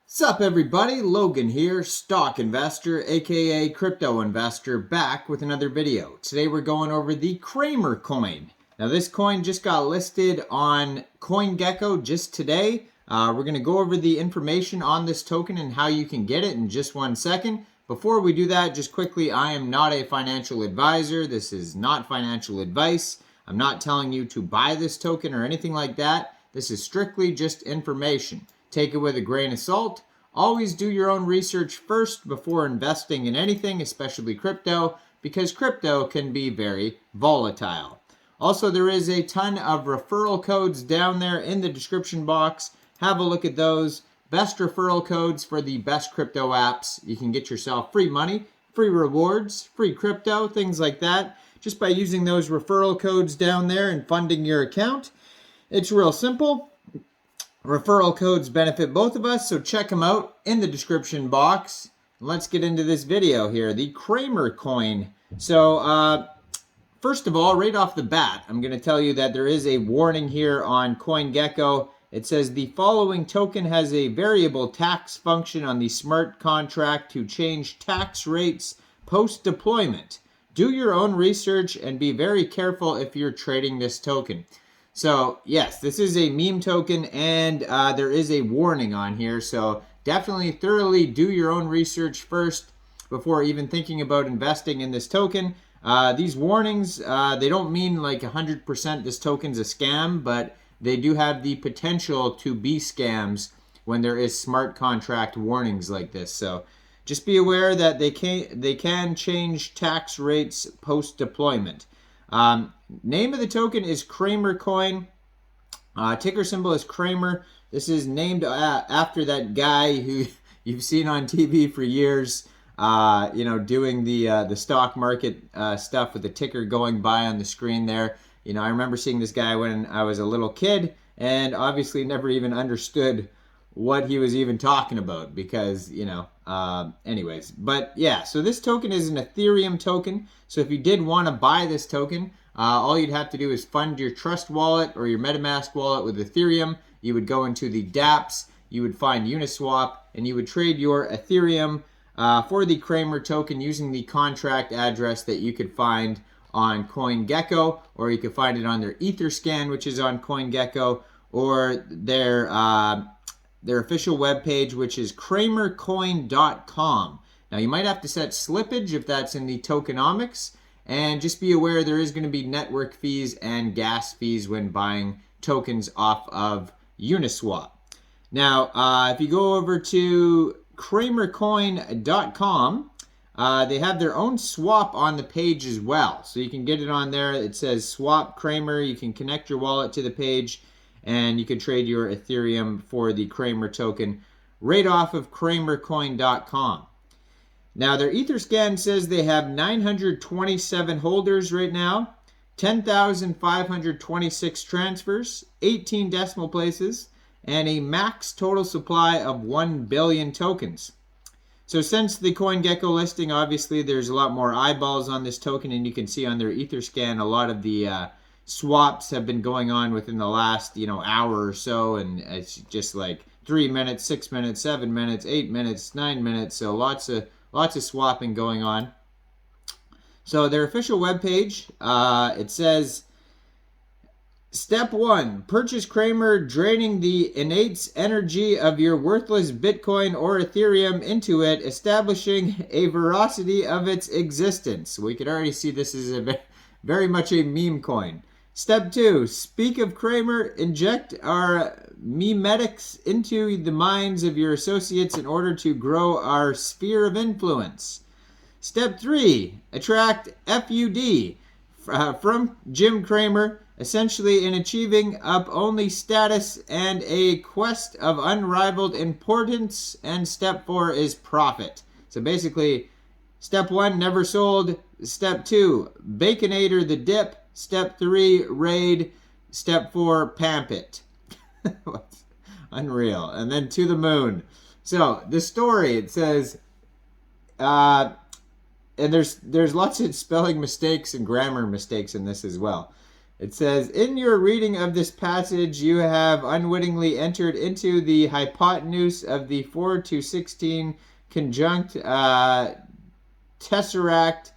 Sup everybody, Logan here, stock investor aka crypto investor, back with another video. Today we're going over the Cramercoin. Now this coin just got listed on CoinGecko just today. We're going to go over the information on this token and how you can get it in just 1 second. Before we do that, just quickly, I am not a financial advisor. This is not financial advice. I'm not telling you to buy this token or anything like that. This is strictly just information. Take it with a grain of salt. Always do your own research first before investing in anything, especially crypto, because crypto can be very volatile. Also, there is a ton of referral codes down there in the description box. Have a look at those. Best referral codes for the best crypto apps. You can get yourself free money, free rewards, free crypto, things like that, just by using those referral codes down there and funding your account. It's real simple. Referral codes benefit both of us, so check them out in the description box. Let's get into this video here, the Cramercoin. So, first of all, right off the bat, I'm going to tell you that there is a warning here on CoinGecko. It says the following token has a variable tax function on the smart contract to change tax rates post-deployment. Do your own research and be very careful if you're trading this token. So, yes, this is a meme token, and there is a warning on here. So, definitely thoroughly do your own research first before even thinking about investing in this token. These warnings, they don't mean like 100% this token's a scam, but they do have the potential to be scams when there is smart contract warnings like this. So, just be aware that they can change tax rates post-deployment. Name of the token is Cramercoin. Ticker symbol is Cramer. This is named after that guy who you've seen on TV for years, doing the stock market stuff with the ticker going by on the screen there. I remember seeing this guy when I was a little kid and obviously never even understood what he was even talking about because, anyways. But yeah, so this token is an Ethereum token. So if you did want to buy this token, all you'd have to do is fund your Trust wallet or your MetaMask wallet with Ethereum. You would go into the dApps, you would find Uniswap, and you would trade your Ethereum for the Cramer token using the contract address that you could find on CoinGecko, or you could find it on their Etherscan, which is on CoinGecko, or their official webpage, which is Cramercoin.com. Now, you might have to set slippage if that's in the tokenomics, and just be aware there is going to be network fees and gas fees when buying tokens off of Uniswap. Now, if you go over to Cramercoin.com, they have their own swap on the page as well. So you can get it on there. It says Swap Cramer. You can connect your wallet to the page, and you can trade your Ethereum for the Cramer token right off of Cramercoin.com. Now, their Etherscan says they have 927 holders right now, 10,526 transfers, 18 decimal places, and a max total supply of 1 billion tokens. So since the CoinGecko listing, obviously there's a lot more eyeballs on this token, and you can see on their Etherscan a lot of the swaps have been going on within the last hour or so, and it's just like 3 minutes, 6 minutes, 7 minutes, 8 minutes, 9 minutes. So lots of swapping going on. So their official webpage, it says, Step 1, purchase Cramer, draining the innate energy of your worthless Bitcoin or Ethereum into it, establishing a veracity of its existence. We could already see this is very much a meme coin. Step 2, speak of Cramer, inject our memetics into the minds of your associates in order to grow our sphere of influence. Step 3, attract FUD from Jim Cramer, essentially in achieving up-only status and a quest of unrivaled importance. And step 4 is profit. So basically, step 1, never sold. Step 2, Baconator the dip. Step 3, raid. Step 4, pamp it. Unreal. And then to the moon. So the story, it says, and there's lots of spelling mistakes and grammar mistakes in this as well. It says, in your reading of this passage, you have unwittingly entered into the hypotenuse of the 4 to 16 conjunct tesseract,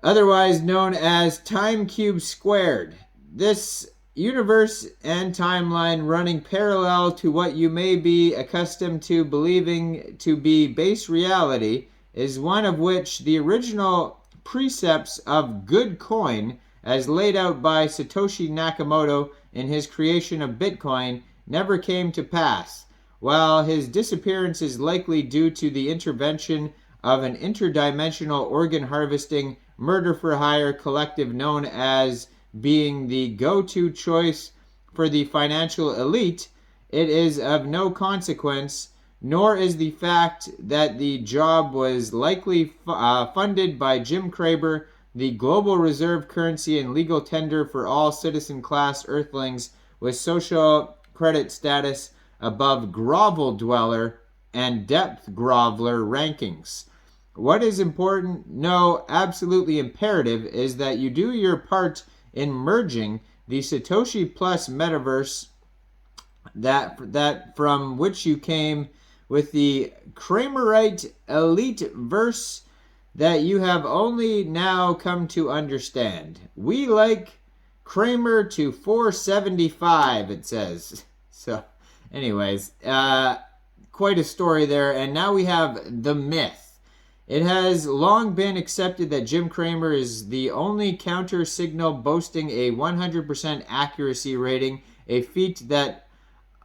otherwise known as time cube squared. This universe and timeline running parallel to what you may be accustomed to believing to be base reality is one of which the original precepts of good coin, as laid out by Satoshi Nakamoto in his creation of Bitcoin, never came to pass, while his disappearance is likely due to the intervention of an interdimensional organ harvesting murder-for-hire collective known as being the go-to choice for the financial elite. It is of no consequence, nor is the fact that the job was likely funded by Jim Cramer, the global reserve currency and legal tender for all citizen class earthlings with social credit status above grovel dweller and depth groveler rankings. What is important, no, absolutely imperative, is that you do your part in merging the Satoshi Plus metaverse that from which you came with the Cramerite elite verse that you have only now come to understand. We like Cramer to 475, it says. So, anyways, quite a story there. And now we have the myth. It has long been accepted that Jim Cramer is the only counter signal boasting a 100% accuracy rating, a feat that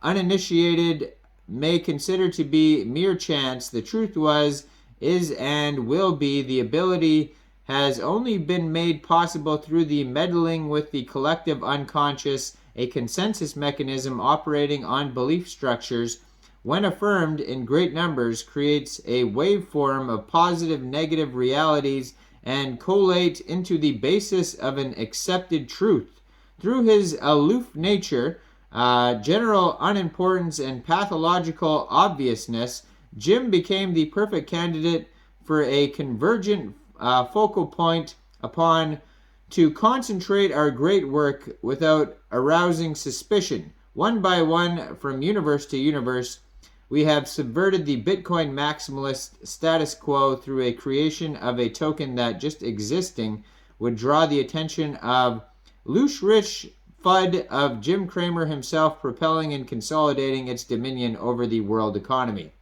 uninitiated may consider to be mere chance. The truth was, is, and will be the ability has only been made possible through the meddling with the collective unconscious, a consensus mechanism operating on belief structures, when affirmed in great numbers, creates a waveform of positive negative realities and collate into the basis of an accepted truth. Through his aloof nature, general unimportance, and pathological obviousness, Jim became the perfect candidate for a convergent focal point upon to concentrate our great work without arousing suspicion. One by one, from universe to universe, we have subverted the Bitcoin maximalist status quo through a creation of a token that just existing would draw the attention of loose rich FUD of Jim Cramer himself, propelling and consolidating its dominion over the world economy.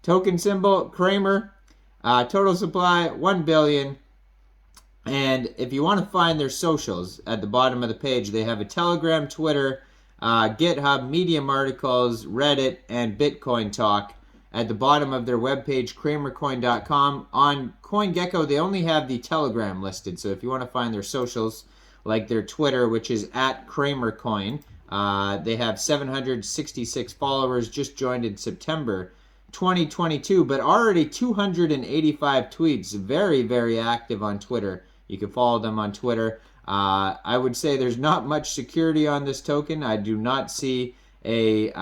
Token symbol, Cramer. Total supply, 1 billion. And if you want to find their socials, at the bottom of the page, they have a Telegram, Twitter, GitHub, Medium articles, Reddit, and Bitcoin talk. At the bottom of their webpage, Cramercoin.com. On CoinGecko, they only have the Telegram listed. So if you want to find their socials, like their Twitter, which is at Cramercoin, they have 766 followers, just joined in September 2022, but already 285 tweets. Very, very active on Twitter. You can follow them on Twitter. I would say there's not much security on this token. I do not see an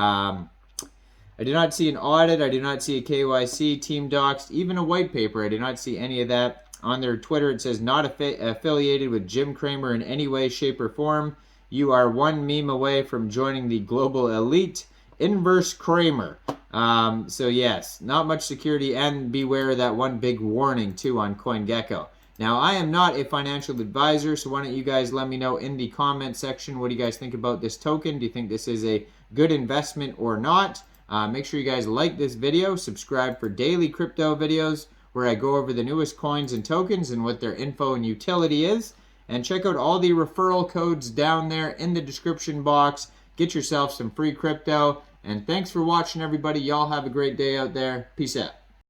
audit. I do not see a KYC, team docs, even a white paper. I do not see any of that. On their Twitter, it says not affiliated with Jim Cramer in any way, shape, or form. You are one meme away from joining the global elite. Inverse Cramer. So yes, not much security, and beware of that one big warning too on CoinGecko. Now, I am not a financial advisor, so why don't you guys let me know in the comment section, what do you guys think about this token? Do you think this is a good investment or not? Make sure you guys like this video, subscribe for daily crypto videos where I go over the newest coins and tokens and what their info and utility is. And check out all the referral codes down there in the description box. Get yourself some free crypto. And thanks for watching, everybody. Y'all have a great day out there. Peace out.